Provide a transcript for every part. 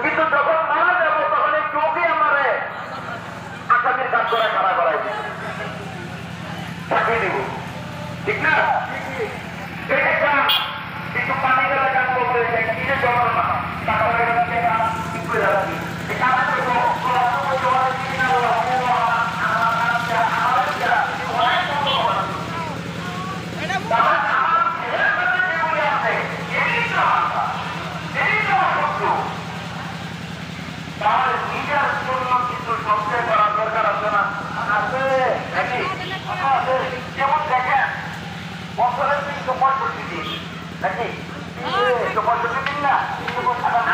কিন্তু যখন মারা যাবো তখন এই চোখে আমারে আসামির কাজ করে খাড়া করাই থাকিয়ে দিব, ঠিক না? কিছু পানি গেলে কাজ করতে কিনে জমা না তারপরে যেমন দেখেন বছরের 365 দিন নাকি 365 দিন না,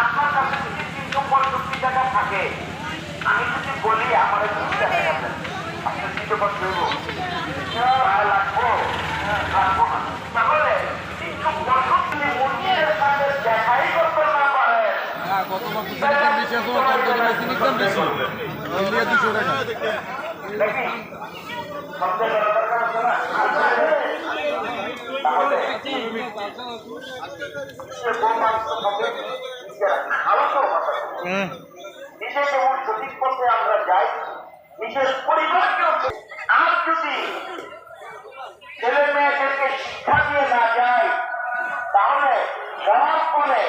আপনার কাছে যদি 365 টাকা থাকে, আমি যদি বলি আমার 2 টাকা গেছে আপনার 365 লাগবো লাগবো না, তাহলে 365 মন্দিরের সাথে দেখাই করতে না পারে নাকি নিজে যেমন সঠিক পথে আমরা যাই, নিজের পরিবারকে আর যদি ছেলে মেয়েদেরকে শিক্ষা দিয়ে না যায়, তাহলে সমাজ বলে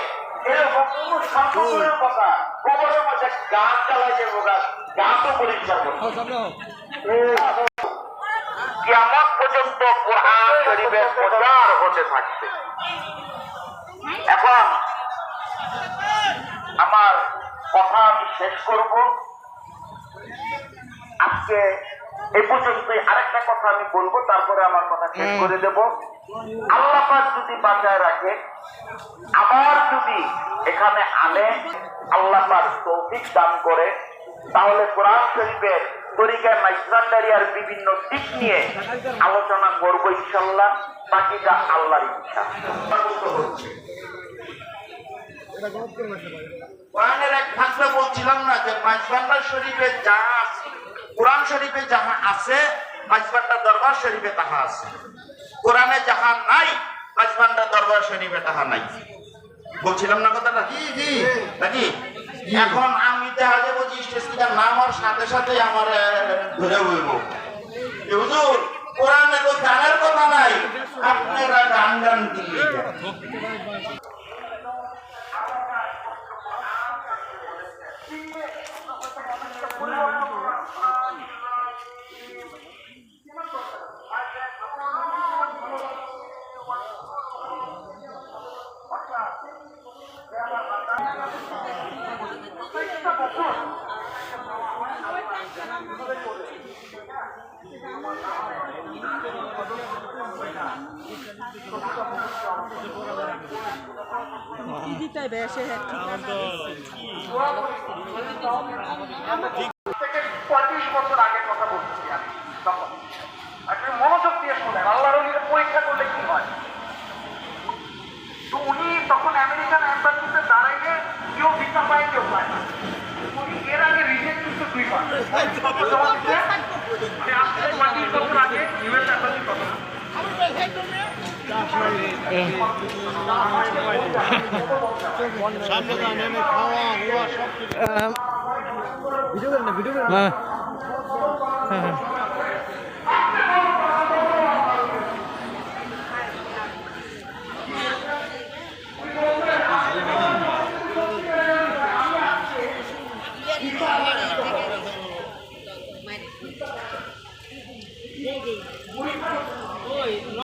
এরকম কোন সম্পর্কের কথা খবরের মধ্যে গাছ চালাই যাবো, গাছও পরিষ্কার করবো। কিয়ামত পর্যন্ত কোরআন শরীফের প্রচার হতে থাকবে। এখন আমার কথা আমি শেষ করব। আজকে এই পর্যন্তই। আরেকটা কথা আমি বলবো, তারপরে আমার কথা শেষ করে দেব। আল্লাহ পাক যদি বাঁচায় রাখে, আবার যদি এখানে আনে, আল্লাহ পাক তৌফিক দান করে, তাহলে কোরআন শরীফের তরিকার মাইজবান্ডারিয়ার বিভিন্ন দিক নিয়ে আলোচনা করবো ইনশাল্লাহ। বাকিটা আল্লাহর ইচ্ছা। কোরআনের এক ভাষা বলছিলাম না যে মাইজবান্ডার শরীফে যা আছে, কোরআন শরীফে যাহা আছে মাইজবান্ডার দরবার শরীফে তাহা আছে। কোরআনে যাহা নাই মাইজবান্ডার দরবার শরীফে তাহা নাই। বলছিলাম না কথাটা নাকি? এখন আমি জাহাজে বলছি স্টেশনটার নাম আর সাথে সাথে আমার ধরে বলবো হুজুর কোরআনে তো গানের কথা নাই, আপনারা গান গান দিয়ে দিদিটাই বেশি 35 বছর আগের কথা বলছি আমি। তখন আপনি মনোযোগ দিয়ে শোনেন, আল্লাহর ওলির পরীক্ষা করলে কি হয়। তো উনি তখন আমেরিকান এম্বাসিতে দাঁড়াইলে কেউ ভিসা পায়, কেউ পায় না। উনি এর আগে রিজেক্ট কিন্তু 2 বার জমা দিতে, মানে আজকে 35 বছর আগে ইউএস এম্বাসির কথা। ভিডিও করেন না, ভিডিও করেন না।